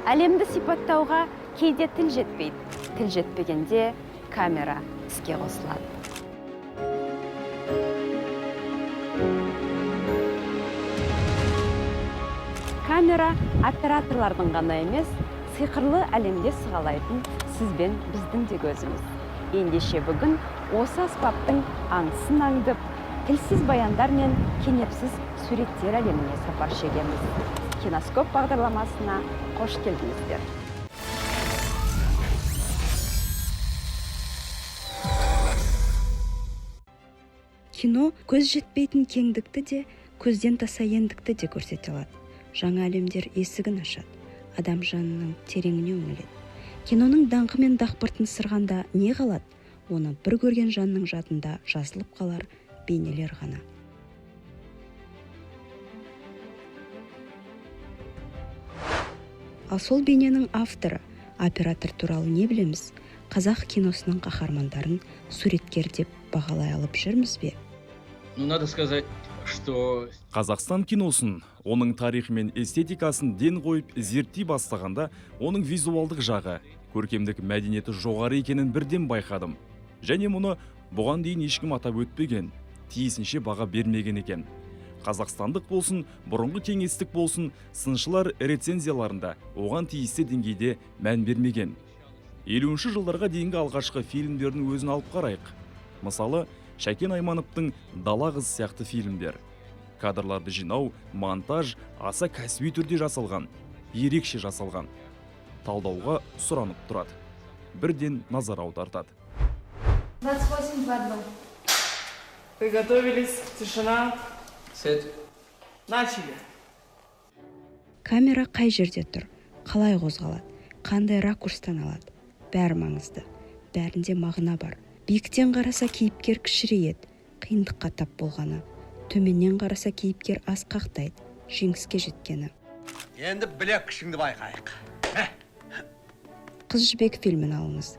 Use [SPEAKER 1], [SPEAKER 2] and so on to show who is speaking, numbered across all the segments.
[SPEAKER 1] Әлемді сипаттауға кейде тіл жетпейді. Тіл жетпегенде камера іске қосылады. Камера операторлардың ғана емес, сиқырлы әлемге сығалайтын сіз бен біздің де көзіміз. Ендеше бүгін осы аспаптың аңысын аңдып, тілсіз баяндар мен кенепсіз суреттер әлеміне сапар шегеміз. Киноскоп бағдарламасына қош келдіңіздер.
[SPEAKER 2] Кино көз жетпейтін кеңдікті де, көзден таса ендікті де көрсете алады. Жаңа әлемдер есігін ашады, адам жанының тереңіне үңіледі. Киноның даңқы мен дақпыртын сырғанда не қалады? Оны бір көрген жанның жадында жазылып қалар бейнелер ғана. Ал сол бейненің авторы, оператор туралы не білеміз? Қазақ киносының қаһармандарын суреткер деп бағалай алып жүрміз бе?
[SPEAKER 3] Надо сказать, что
[SPEAKER 4] Қазақстан киносын, оның тарихы мен эстетикасын ден қойып зерттей бастағанда, оның визуалдық жағы, көркемдік мәдениеті жоғары екенін бірден байқадым. Және мұны бұған дейін ешкім атап өтпеген, тиісінше баға бермеген екен. Қазақстандық болсын, бұрынғы кеңестік болсын, сыншылар рецензияларында оған тиісті деңгейде мән бермеген. 50-ші жылдарға дейінгі алғашқы фильмдердің өзін алып қарайық. Мысалы, Шәкен Аймановтың «Дала қыз» сияқты фильмдер. Кадрларды жинау, монтаж аса кәсіби түрде жасалған, ерекше жасалған. Талдауға сұранып тұрады. Бірден назар аудартады.
[SPEAKER 5] 28-2.
[SPEAKER 6] Приготовились, тишина.
[SPEAKER 3] Сет.
[SPEAKER 6] Начали.
[SPEAKER 2] Камера қай жерде тұр, қалай қозғалады, қандай ракурстан алады, бәрі маңызды, бәрінде мағына бар. Биіктен қараса кейіпкер кішірейеді, қиындыққа тап болғаны. Төменнен қараса кейіпкер асқақтайды, жеңіске жеткені.
[SPEAKER 7] Енді білек күшіңді байқайық.
[SPEAKER 2] Қыз жібек фильмін алыңыз.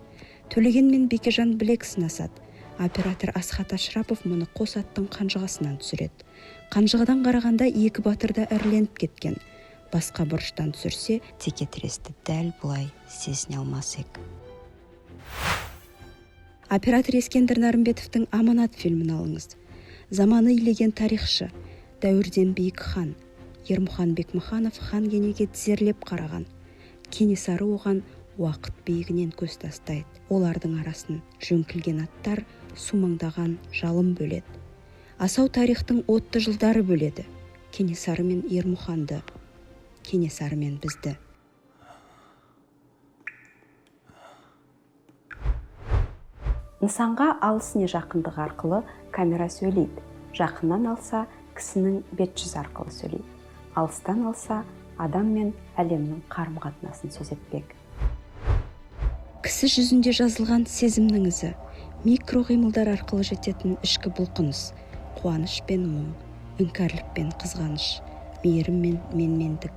[SPEAKER 2] Төлеген мен Бекежан білек сынасады. Оператор Асхат Ашрапов мұны қос аттың қанжығасынан түсіреді. Қанжығадан қарағанда екі батыр да іріленіп кеткен. Басқа бұрыштан түсірсе, текетіресті дәл бұлай сезіне алмас ек. Оператор Ескендір Нарымбетовтың Аманат фильмін алыңыз. Заманы илеген тарихшы, дәуірден биік хан, Ермұхан Бекмаханов хан кенеге тізерлеп қараған. Кенесары оған уақыт биігінен көз тастайды. Олардың арасын жөңкілген аттар сумаңдаған жалым бөледі. Асау тарихтың отты жылдары бөледі. Кенесары мен Ермұханды, Кенесары мен бізді. Нысанға алыс не жақындық арқылы камера сөйлейді. Жақыннан алса, кісінің бет жүз арқылы сөйлейді. Алыстан алса, адам мен әлемнің қарым-қатынасын сөз етпек. Кісі жүзінде жазылған сезімнің ізі, микроқимылдар арқылы жететін ішкі бұлқыныс, қуаныш пен мұң, іңкәрлік пен қызғаныш, мейірім мен менмендік.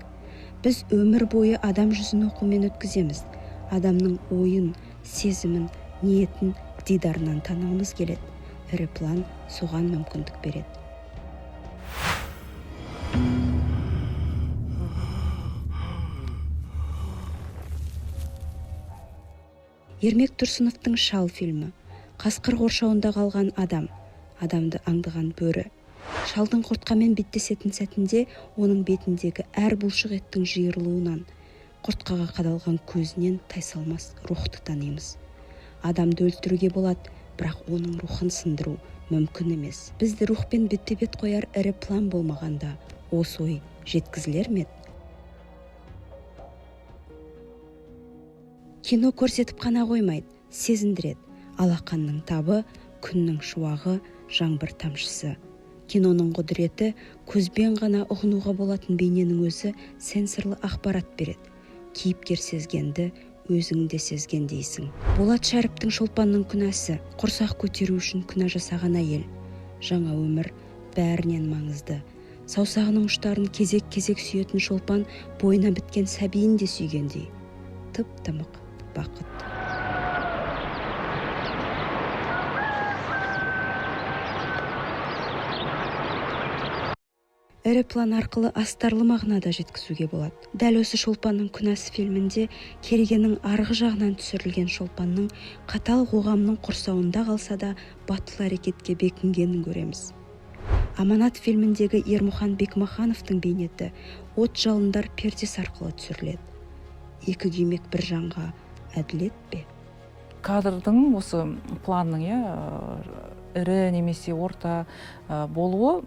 [SPEAKER 2] Біз өмір бойы адам жүзін оқумен өткіземіз. Адамның ойын, сезімін, ниетін дидарынан тануымыз келеді. Ірі план соған мүмкіндік береді. Ермек Тұрсыновтың «Шал» фильмі. Қасқыр қоршауында қалған адам, адамды аңдыған бөрі. Шалдың құртқамен беттесетін сәтінде оның бетіндегі әр бұлшық еттің жиырылуынан, құртқаға қадалған көзінен тайсалмас рухты танимыз. Адамды өлтіруге болады, бірақ оның рухын сындыру мүмкін емес. Бізді рухпен бетпе-бет қояр ірі план болмағанда, осы ой жеткізілер ме? Кино көрсетіп қана қоймайды, сезіндіреді. Алақанның табы, күннің шуағы, жаңбыр тамшысы. Киноның құдіреті көзбен ғана ұғынуға болатын бейненің өзі сенсорлы ақпарат береді. Кейіпкер сезгенді өзіңде сезгендейсің. Болат Шәріптің Шолпанның күнәсі, құрсақ көтеру үшін күнә жасаған әйел. Жаңа өмір бәрінен маңызды. Саусағының ұштарын кезек-кезек сүйетін Шолпан бойына біткен сәбиін де сүйгендей. Тып-тымық бақыт. ірі план арқылы астарлы мағынада жеткізуге болады. Дәл осы Шолпанның күнәсі фильмінде Керегенің арғы жағынан түсірілген Шолпанның қатал қоғамның құрсауында қалса да батыл әрекетке бекінгенін көреміз. Аманат фильміндегі Ермұхан Бекмахановтың бейнеті от жалындар пердес арқылы түсіріледі. Екі күймек бір жанға әділет пе?
[SPEAKER 5] Кадрдың осы планның ірі немесе орта болуы,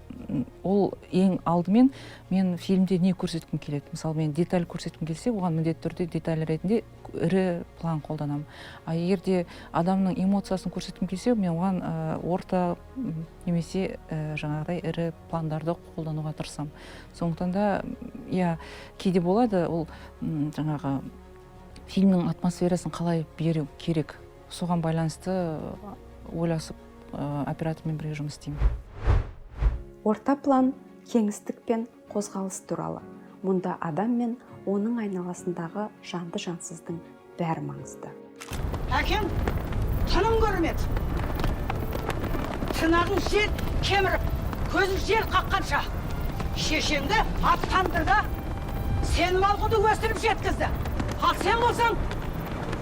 [SPEAKER 5] ол ең алдымен мен фильмде не көрсеткім келеді. Мысалы, мен деталь көрсеткім келсе, оған міндетті түрде деталь ретінде ірі план қолданамын. Егер де адамның эмоциясын көрсеткім келсе, мен оған орта немесе жаңағыдай ірі пландарды қолдануға тырысамын. Сондықтан да, кейде болады, ол жаңағы фильмнің атмосферасын қалай беру керек. Соған байланысты ойласып оператормен бірге жұмыс істеймін.
[SPEAKER 2] Орта план кеңістік пен қозғалыс туралы. Мұнда адам мен оның айналасындағы жанды жансыздың бәрі маңызды.
[SPEAKER 8] Әкем тыным көрмеді. Тынағын жер кеміріп, көзін жер қаққанша. Шешеңді аттандырды, сені малғуды өсіріп жеткізді. Ал сен болсаң,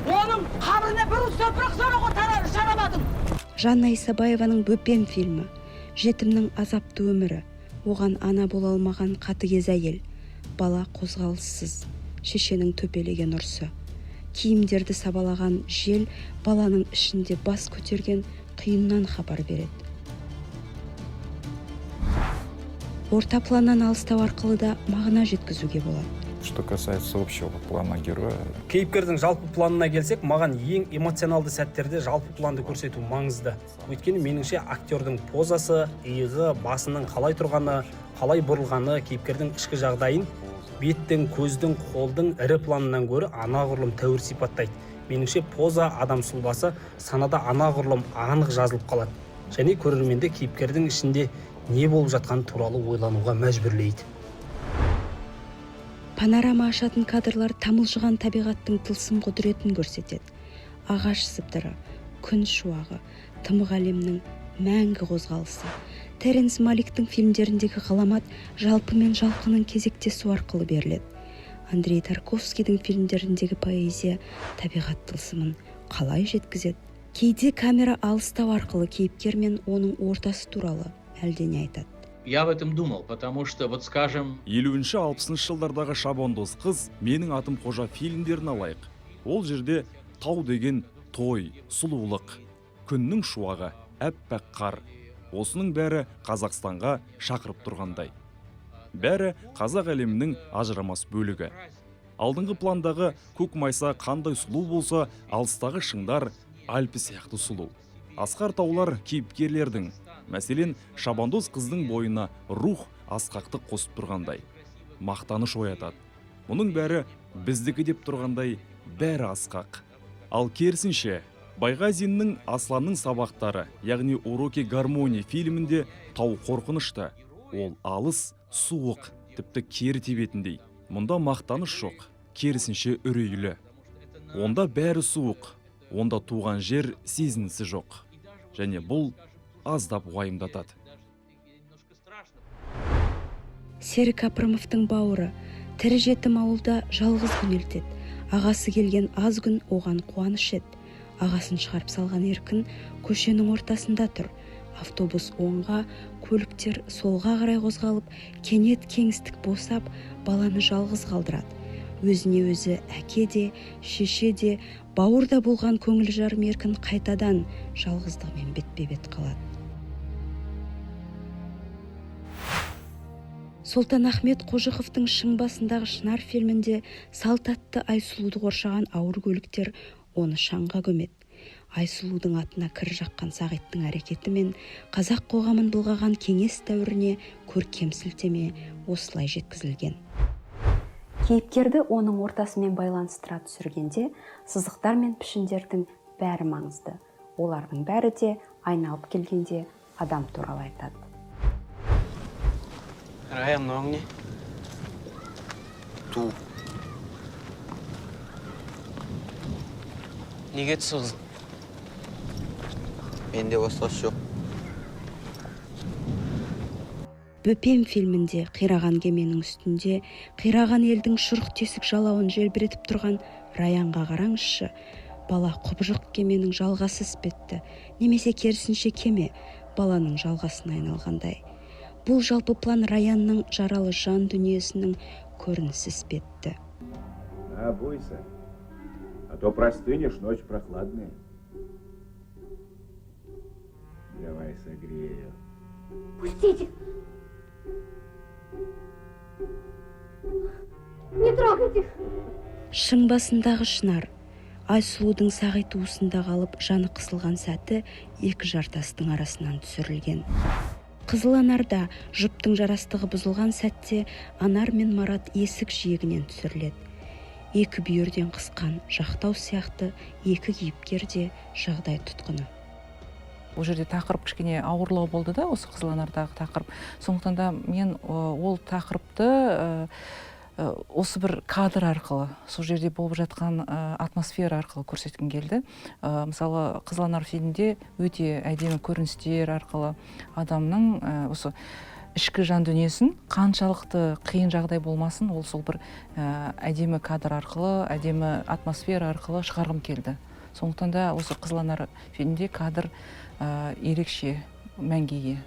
[SPEAKER 8] оның қабіріне бір уыс топырақ соруға жарамадың.
[SPEAKER 2] Жанна Исабаеваның Бөпем фильмі, жетімнің азапты өмірі, оған ана бола алмаған қатыгез әйел, бала қозғалыссыз, шешенің төпелеген ұрсы, киімдерді сабалаған жел баланың ішінде бас көтерген қиыннан хабар береді. Орта планнан алыстау арқылы да мағына жеткізуге болады.
[SPEAKER 9] Что касается общего плана героя.
[SPEAKER 10] Кейіпкердің жалпы планына келсек, маған ең эмоционалды сәттерде жалпы планды көрсету маңызды. Өйткені меніңше актердің позасы, иығы, басының қалай тұрғаны, қалай бұрылғаны, кейіпкердің ішкі жағдайын беттің, көздің, қолдың ірі планынан гөрі анағұрлым тәуір сипаттайды. Меніңше поза, адам сұлбасы санада анағұрлым анық жазылып қалады. Және көрерменді кейіпкердің ішінде не болып жатқаны туралы ойлануға мәжбүрлейді.
[SPEAKER 2] Панорама ашатын кадрлар тамылжыған табиғаттың тылсым құдіретін көрсетеді. Ағаш сыбдыры, күн шуағы, тымық әлемнің мәңгі қозғалысы. Теренс Маликтің фильмдеріндегі ғаламат жалпы мен жалқының кезектесу арқылы беріледі. Андрей Тарковскийдің фильмдеріндегі поэзия табиғат тылсымын қалай жеткізеді? Кейде камера алыстау арқылы кейіпкер мен оның ортасы туралы әлдене айтады.
[SPEAKER 3] Я в этом думал, потому что, вот скажем...
[SPEAKER 4] 50-60 жылдардағы шабандоз қыз менің атым қожа фильмдерін алайық. Ол жерде тау деген той, сұлулық, күннің шуағы, әппақ қар. Осының бәрі Қазақстанға шақырып тұрғандай. Бәрі қазақ әлемінің ажырамас бөлігі. Алдыңғы пландағы көк майса қандай сұлу болса, алыстағы шыңдар Альпі сияқты сұлу. Асқар таулар кейіпкерлердің, мәселен, шабандоз қыздың бойына рух, асқақтық қосып тұрғандай. Мақтаныш оятады. Мұның бәрі біздікі деп тұрғандай бәрі асқақ. Ал керісінше, Байғазиннің Асланның сабақтары, яғни Уроки гармонии фильмінде тау қорқынышты. Ол алыс, суық, тіпті кері тебетіндей. Мұнда мақтаныш жоқ, керісінше үрейлі. Онда бәрі суық, онда туған жер сезінісі жоқ. Және бұл аздап уайымдатады.
[SPEAKER 2] Серік Апрымовтың бауыры тірі жетім ауылда жалғыз күнелтеді. Ағасы келген аз күн оған қуаныш еді. Ағасын шығарып салған еркін көшенің ортасында тұр. Автобус оңға, көліктер солға қарай қозғалып, кенет кеңістік босап, баланы жалғыз қалдырады. Өзіне өзі әке де, шеше де, бауырда болған көңіл жарым еркін қайтадан жалғыздығымен бетпе-бет қалады. Солтан Ахмет Қожықовтың Шың басындағы Шынар фильмінде салтатты Айсұлуды қоршаған ауыр көліктер оны шаңға көмеді. Айсұлудың атына кір жаққан Сағиттың әрекеті мен қазақ қоғамын былғаған кеңес дәуіріне көркем сілтеме осылай жеткізілген. Кейіпкерді оның ортасымен байланыстыра түсіргенде сызықтар мен пішіндердің бәрі маңызды. Олардың бәрі де айналып келгенде адам туралы айтады.
[SPEAKER 6] Рая, мынауың не?
[SPEAKER 7] Ту.
[SPEAKER 6] Неге түсі?
[SPEAKER 7] Менде басқасы жоқ.
[SPEAKER 2] Бөпем фильмінде қираған кеменің үстінде қираған елдің шұрық тесік жалауын желбіретіп тұрған Раянға қараңызшы. Бала құбыжық кеменің жалғасы іспетті, немесе керісінше кеме баланың жалғасына айналғандай. Бұл жалпы план Раянның жаралы жан дүниесінің көрінісі іспетті.
[SPEAKER 11] Бойся, а то простынешь, ночь прохладная. Давай согрею.
[SPEAKER 12] Пустите! Не трогайте!
[SPEAKER 2] Шың басындағы шынар, Айсұлудың сағи туысында қалып жаны қысылған сәті екі жартастың арасынан түсірілген. Қызыл анарда жұптың жарастығы бұзылған сәтте Анар мен Марат есік жиегінен түсіріледі. Екі бүйірден қысқан жақтау сияқты екі кейіпкер де жағдай тұтқыны.
[SPEAKER 5] Ол жерде тақырып кішкене ауырлау болды да, осы Қызыл анардағы тақырып. Сондықтан да мен ол тақырыпты осы бір кадр арқылы, сол жерде болып жатқан атмосфера арқылы көрсеткім келді. Мысалы, Қызыл анар фильмінде өте әдемі көріністер арқылы адамның осы ішкі жан дүниесін қаншалықты қиын жағдай болмасын, ол сол бір әдемі кадр арқылы, әдемі атмосфера арқылы шығарғым келді. Сондықтан да осы Қызыл анар фильмінде кадр ерекше мәнге ие.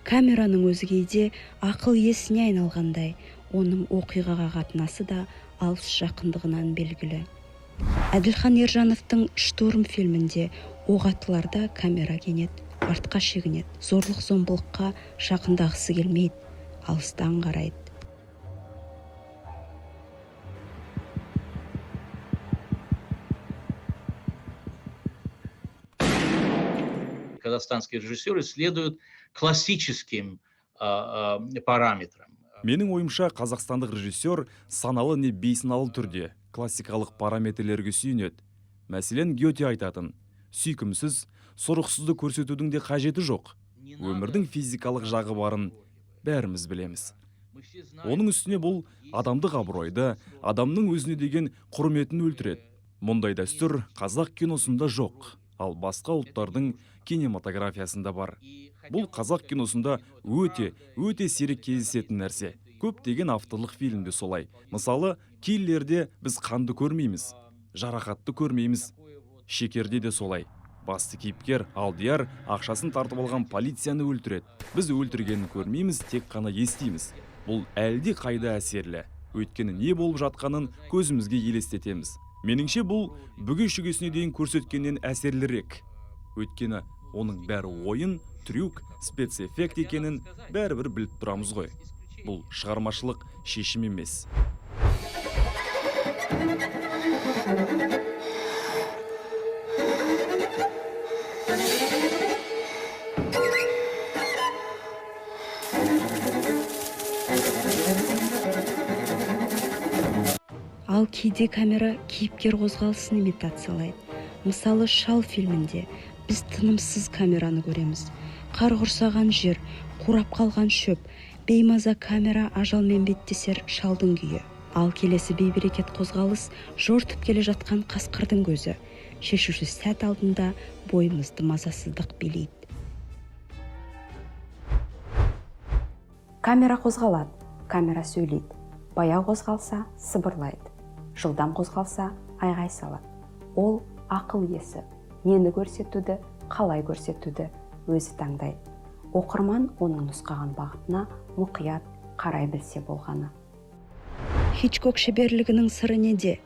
[SPEAKER 2] Камераның өзі кейде ақыл есіне айналғандай, оның оқиғаға қатынасы да алыс жақындығынан белгілі. Әділхан Ержановтың «Штурм» фильмінде оғатыларда камера кенет артқа шегінеді, зорлық-зомбылыққа жақындағысы келмейді, алыстан қарайды.
[SPEAKER 3] Казахстанские режиссеры следуют классическим параметрам.
[SPEAKER 4] Менің ойымша, қазақстандық режиссер саналы не бейсаналы түрде классикалық параметрлерге сүйенеді. Мәселен, Гете айтатын: сүйкімсіз, сұрықсызды көрсетудің де қажеті жоқ. Өмірдің физикалық жағы барын бәріміз білеміз. Оның үстіне бұл адамдық абыройды, адамның өзіне деген құрметін өлтіреді. Мұндай дәстүр қазақ киносында жоқ, ал басқа ұлттардың кинематографиясында бар. Бұл қазақ киносында өте сирек кездесетін нәрсе. Көптеген авторлық фильмде солай. Мысалы, Киллерде біз қанды көрмейміз, жарақатты көрмейміз. Шекерде де солай. Басты кейіпкер Алдияр ақшасын тартып алған полицияны өлтіреді. Біз өлтіргенін көрмейміз, тек қана естиміз. Бұл әлде қайда әсерлі. Өйткені не болып жатқанын көзімізге елестетеміз. Меніңше бұл бүге-шүгесіне дейін көрсеткеннен әсерлірек. Өйткені оның бәрі ойын, трюк, спецэффект екенін бәрібір біліп тұрамыз ғой. Бұл шығармашылық шешім емес.
[SPEAKER 2] Ал кейде камера кейіпкер қозғалысын имитациялайды. Мысалы, «Шал» фильмінде біз тынымсыз камераны көреміз. Қар құрсаған жер, қурап қалған шөп, беймаза камера ажалмен беттесер шалдың күйі. Ал келесі бейберекет қозғалыс жортып келе жатқан қасқырдың көзі. Шешуші сәт алдында бойымызды мазасыздық билейді. Камера қозғалады, камера сөйлейді. Баяу қозғалса сыбырлайды, жылдам қозғалса айғай салады. Ол ақыл иесі. Нені көрсетуді, қалай көрсетуді өзі таңдайды. Оқырман оның нұсқаған бағытына мұқият қарай білсе болғаны. Хичкок шеберлігінің сыры неде?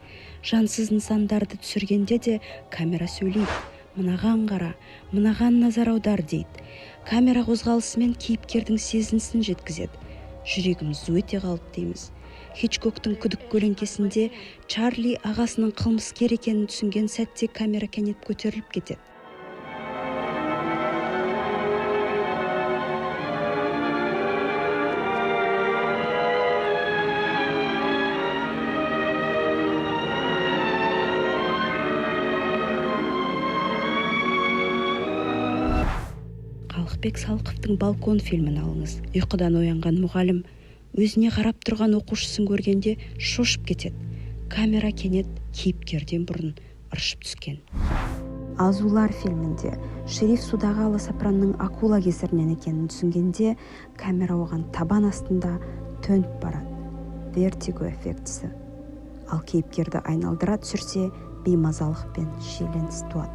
[SPEAKER 2] Жансыз нысандарды түсіргенде де камера сөйлейді. Мынаған қара, мынаған назар аудар дейді. Камера қозғалысымен кейіпкердің сезінісін жеткізеді. Жүрегіміз өте қалды дейміз. Хичкоктың күдік көлеңкесінде Чарли ағасының қылмыскер екенін түсінген сәтте камера кенет көтеріліп кетеді. Қалықбек Салықовтың «Балкон» фильмін алыңыз. Ұйқыдан оянған мұғалім өзіне қарап тұрған оқушысын көргенде шошып кетеді. Камера кенет кейіпкерден бұрын ыршып түскен. Азулар фильмінде шериф судағы аласапыранның акула кесірінен екенін түсінгенде камера оған табан астында төніп барады. Вертиго эффектісі. Ал кейіпкерді айналдыра түсірсе беймазалық пен шиеленіс туады.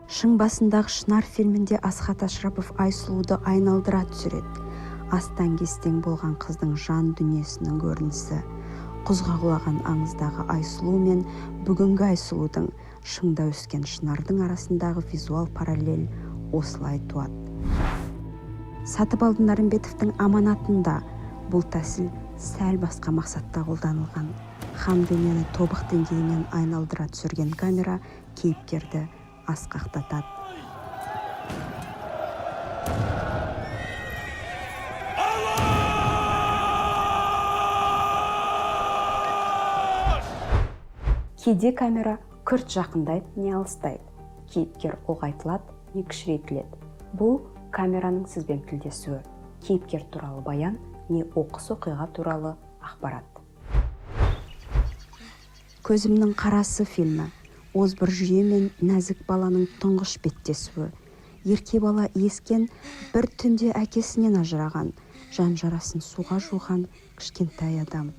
[SPEAKER 2] Шың басындағы Шынар фильмінде Асхат Ашрапов Айсұлуды айналдыра түсіреді. Астан кестең болған қыздың жан дүниесінің көрінісі. Құзға құлаған аңыздағы Айсұлу мен бүгінгі Айсұлудың шыңда өскен Шынардың арасындағы визуал параллель осылай туады. Сатыбалды Нарымбетовтың аманатында бұл тәсіл сәл басқа мақсатта қолданылған. Хан дүниені тобық деңгейінен айналдыра түсірген камера кейіпкерді асқақтатады. Кейде камера күрт жақындайды, не алыстайды. Кейіпкер ұлғайтылады, не кішірейтіледі. Бұл камераның сізбен тілдесуі. Кейіпкер туралы баян, не оқыс оқиға туралы ақпарат. Көзімнің қарасы фильмі. Озбыр жүйе мен нәзік баланың тұңғыш беттесуі. Ерке бала ескен бір түнде әкесінен ажыраған, жан жарасын суға жуған кішкентай адам.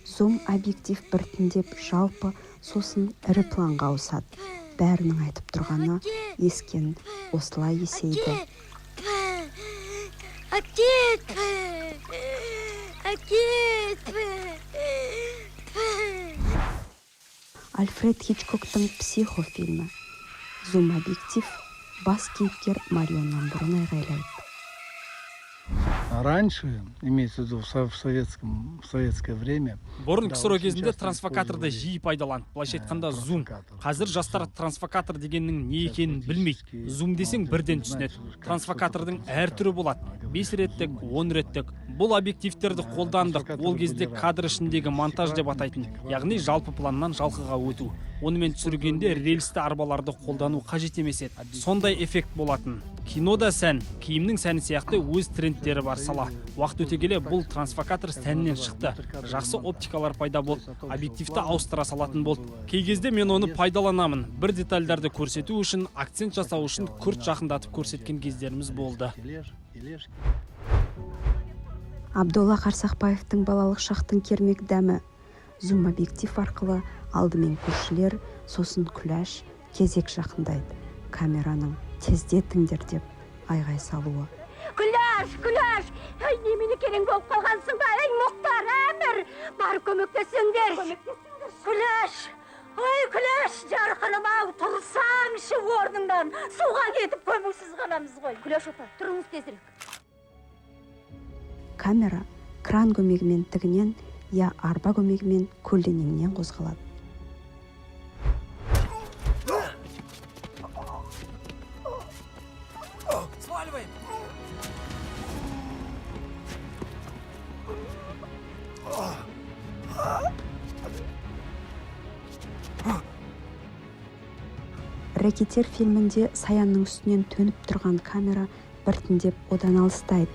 [SPEAKER 2] Зум объектив біртіндеп жалпы, сосын ірі планға ауысады. Бәрінің айтып тұрғаны ескен осылай есейді. Альфред Хичкоктың «Психо» фильмі. Зум объектив, бас кейіпкер Марионнан бұрын айғайлайды.
[SPEAKER 13] Раньше, имеется в виду в советское время,
[SPEAKER 10] бұрын ксро кезінде трансфокаторды жиі пайдаланды. Былайша айтқанда зум. Қазір жастар трансфокатор дегеннің не екенін білмейді. Зум десең бірден түсінеді. Трансфокатордың әр түрі болады. 5 реттік, 10 реттік. Бұл объективтерді қолдандық. Ол кезде кадр ішіндегі монтаж деп атайтын. Яғни жалпы планнан жалқыға өту. Онымен түсіргенде рельсті арбаларды қолдану қажет емес еді. Сондай эффект болатын. Кинода сән, киімнің сәні сияқты өз трендтері бар сала. Уақыт өте келе бұл трансфокатор сәннен шықты. Жақсы оптикалар пайда болды, объективті ауыстыра салатын болды. Кей кезде мен оны пайдаланамын. Бір детальдарды көрсету үшін, акцент жасау үшін күрт жақындатып көрсеткен кездеріміз болды.
[SPEAKER 2] Абдолла Қарсақбаевтың балалық шақтың кермек дәмі. Зум объектив арқылы алдымен көршілер, сосын күләш, кезек жақындайды. Камераның тездетіңдер деп айғай салуы.
[SPEAKER 12] Күләш, күләш! Ай, немене керең болып қалғансың ба? Ай, Мұхтар, әмір! Бар көмектесіңдер! Күләш! Ай, күләш! Жарқыным-ау, тұрсаңшы орныңнан! Суға кетіп көмусіз қаламыз ғой. Күләш опа, тұрыңыз тезірек.
[SPEAKER 2] Камера кран көмегімен тігінен, я арба көмегімен көлденеңнен қозғалады. Рэкетир фильмінде Саянның үстінен төніп тұрған камера біртіндеп одан алыстайды.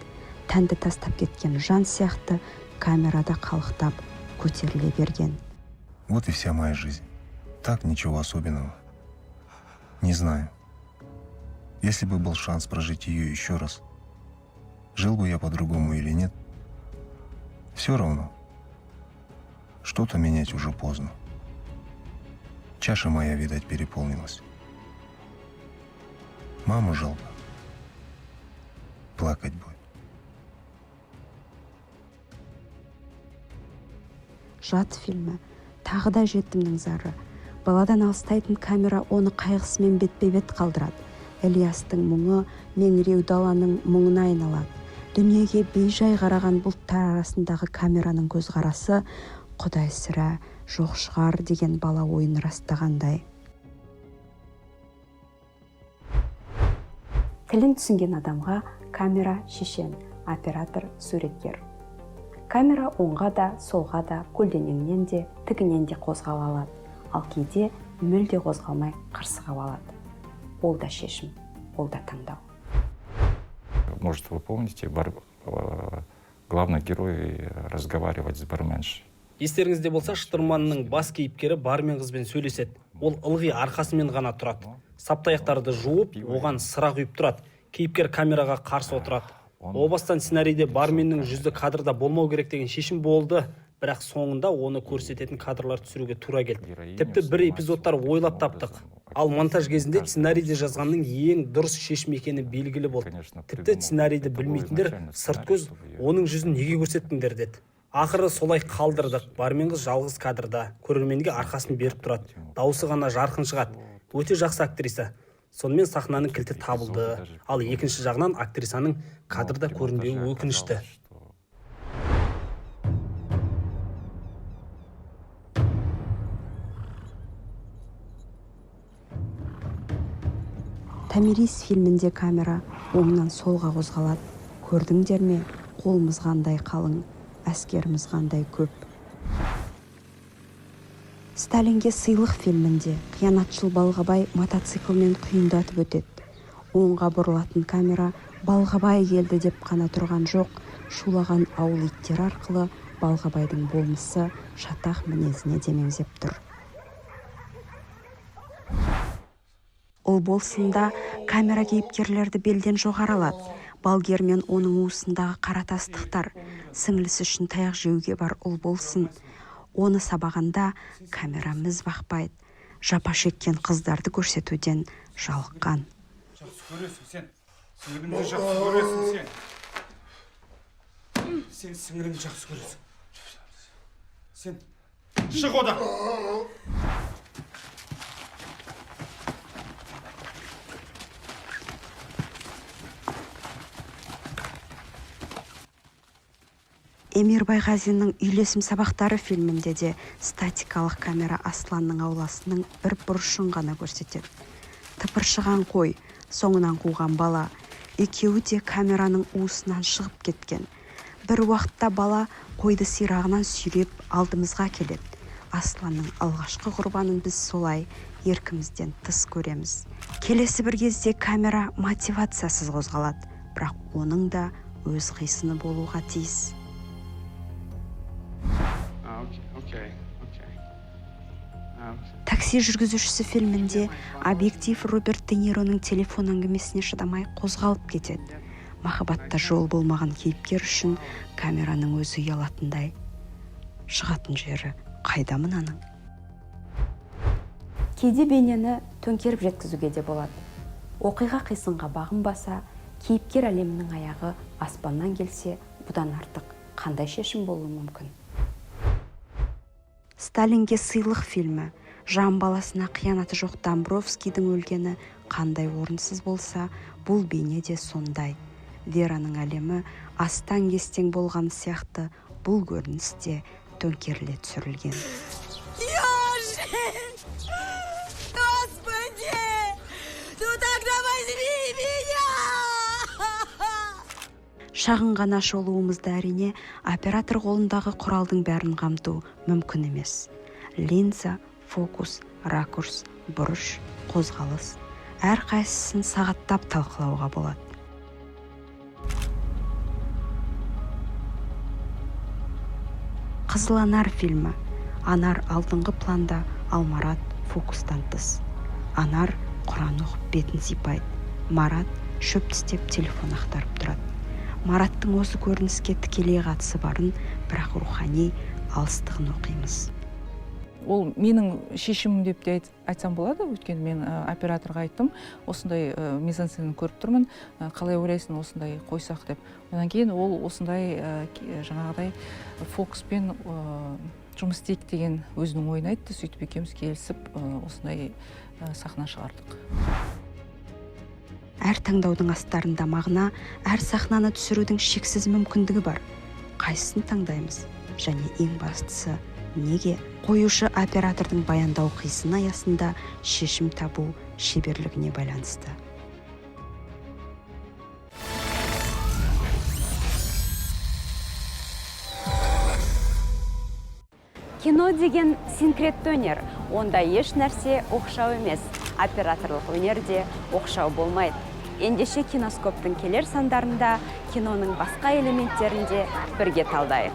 [SPEAKER 2] Тәнді тастап кеткен жан сияқты камерада қалықтап көтеріле берген.
[SPEAKER 14] Вот и вся моя жизнь. Так, ничего особенного. Не знаю. Если бы был шанс прожить ее еще раз, жил бы я по-другому или нет, все равно. Что-то менять уже поздно. Чаша моя, видать, переполнилась. Маму жалко. Плакать будет.
[SPEAKER 2] Жат фильмі, тағы да жетімнің зары. Баладан алыстайтын камера оны қайғысымен бетпе-бет қалдырады. Ілиястың мұңы меңіреу даланың мұңына айналады. Дүниеге бейжай қараған бұлттар арасындағы камераның көзқарасы Құдай сірә жоқ шығар деген бала ойын растағандай. Тілін түсінген адамға камера шешен, оператор суреткер. Камера оңға да, солға да, көлденеңнен де, тігінен де қозғала алады. Ал кейде мүлде қозғалмай қырсыға алады. Ол да шешім, ол да таңдау.
[SPEAKER 9] Может, вы помните, главный герой разговаривает с барменшей.
[SPEAKER 10] Естеріңізде болса, Шытырманның бас кейіпкері бармен қызбен сөйлеседі. ол ылғи арқасымен ғана тұрады. Саптаяқтарды жуып, оған сыра құйып тұрады. Кейіпкер камераға қарсы отырады. О бастан сценарийде барменнің жүзі кадрда болмау керек деген шешім болды, бірақ соңында оны көрсететін кадрлар түсіруге тура келді. Тіпті бір эпизодтар ойлап таптық. Ал монтаж кезінде сценарийде жазғанның ең дұрыс шешім екені белгілі болды. Тіпті сценарийді білмейтіндер сырт көз оның жүзін неге көрсеттіңдер деді. Ақыры солай қалдырдық. Бармен қыз жалғыз кадрда, көрерменге арқасын беріп тұрады. Дауысы ғана жарқын шығады. Өте жақсы актриса. Сонымен сахнаның кілті табылды. Ал екінші жағынан актрисаның кадрда көрінбеуі өкінішті.
[SPEAKER 2] Томирис фильмінде камера оңнан солға қозғалады. Көрдіңдер ме? Қолымыз қандай қалың, әскеріміз қандай көп. Сталинге сыйлық фильмінде қиянатшыл Балғабай мотоциклмен құйындатып өтеді. Оңға бұрылатын камера Балғабай келді деп қана тұрған жоқ, шулаған ауыл иттер арқылы Балғабайдың болмысы шатақ мінезіне демеңзеп тұр. Ол болсында камера кейіпкерлерді белден жоғарылады. Балгер мен оның уысындағы қаратастықтар, сіңлісі үшін таяқ жеуге бар ұл болсын. Оны сабағанда камерамыз бақпайды. Жапа шеккен қыздарды көрсетуден жалыққан.
[SPEAKER 15] Жақсы көресің сен. Сіңірімді жақсы көресің сен. Сен сіңірімді жақсы көресің. Сен шық одан.
[SPEAKER 2] Эмир Байғазинның үйлесім сабақтары фильмінде де статикалық камера Асланның ауласының бір бұрышын ғана көрсетеді. Тыпыршыған қой, соңынан қуған бала, екеуі де камераның уысынан шығып кеткен. Бір уақытта бала қойды сирағынан сүйреп алдымызға келеді. Асланның алғашқы құрбанын біз солай еркімізден тыс көреміз. Келесі бір кезде камера мотивациясыз қозғалады, бірақ оның да өз қисыны болуға тиіс. Такси жүргізушісі фильмінде объектив Роберт Де Нироның телефон әңгімесіне шыдамай қозғалып кетеді. Махаббатта жол болмаған кейіпкер үшін камераның өзі ұялатындай. Шығатын жері қайда мынаның? Кейде бейнені төңкеріп жеткізуге де болады. Оқиға қисынға бағынбаса, кейіпкер әлемінің аяғы аспаннан келсе, бұдан артық қандай шешім болуы мүмкін? Сталинге сыйлық фильмі, жан баласына қиянаты жоқ Домбровскийдің өлгені қандай орынсыз болса, бұл бейне де сондай. Вераның әлемі астан кестең болған сияқты, бұл көріністе төңкеріле түсірілген. Шағын ғана шолуымызда әрине оператор қолындағы құралдың бәрін қамту мүмкін емес. Линза, фокус, ракурс, бұрыш, қозғалыс. Әр қайсысын сағаттап талқылауға болады. Қызыл анар фильмі. Анар алдыңғы планда, ал Марат фокустан тыс. Анар Құран оқып бетін сипайды. Марат шөп тістеп телефон ақтарып тұрады. Мараттың осы көрініске тікелей қатысы барын, бірақ рухани алыстығын оқимыз.
[SPEAKER 5] Ол менің шешімім деп те айтсам болады, өйткені мен операторға айттым, осындай мизансценаны көріп тұрмын, қалай ойлайсың осындай қойсақ деп. Одан кейін ол осындай жаңағыдай фокуспен жұмыс істейік деген өзінің ойын айтты, сөйтіп екеуміз келісіп осындай сахна шығардық.
[SPEAKER 2] Әр таңдаудың астарында мағына, әр сахнаны түсірудің шексіз мүмкіндігі бар. Қайсысын таңдаймыз? Және ең бастысы, неге? Қоюшы оператордың баяндау қисын аясында шешім табу шеберлігіне байланысты.
[SPEAKER 1] Кино деген синкретті өнер. Онда еш нәрсе оқшау емес. Операторлық өнерде оқшау болмайды. Ендеше киноскоптың келер сандарында киноның басқа элементтерінде бірге талдайық.